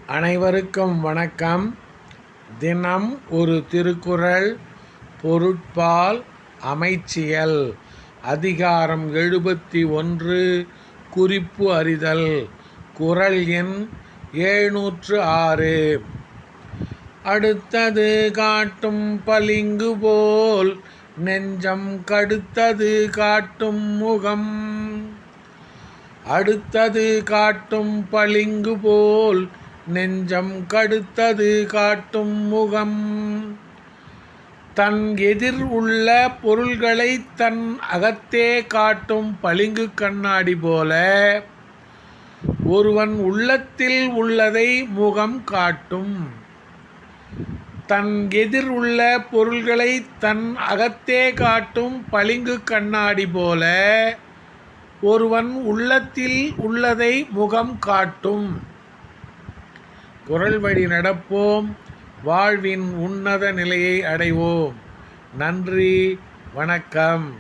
அனைவருக்கும் வணக்கம். தினம் ஒரு திருக்குறள். பொருட்பால் அமைச்சியல். அதிகாரம் 71. குறிப்பு அறிதல். குறள் எண் 706. அடுத்தது காட்டும் பளிங்கு போல் நெஞ்சம் கடுத்தது காட்டும் முகம். அடுத்தது காட்டும் பளிங்கு போல் நெஞ்சம் கடுத்தது காட்டும் முகம். தன் எதிர் உள்ள பொருள்களை தன் அகத்தே காட்டும் பளிங்கு கண்ணாடி போல ஒருவன் உள்ளத்தில் உள்ளதை முகம் காட்டும். தன் எதிர் உள்ள பொருள்களை தன் அகத்தே காட்டும் பளிங்கு கண்ணாடி போல ஒருவன் உள்ளத்தில் உள்ளதை முகம் காட்டும். குறள் வழி நடப்போம், வாழ்வின் உன்னத நிலையை அடைவோம். நன்றி, வணக்கம்.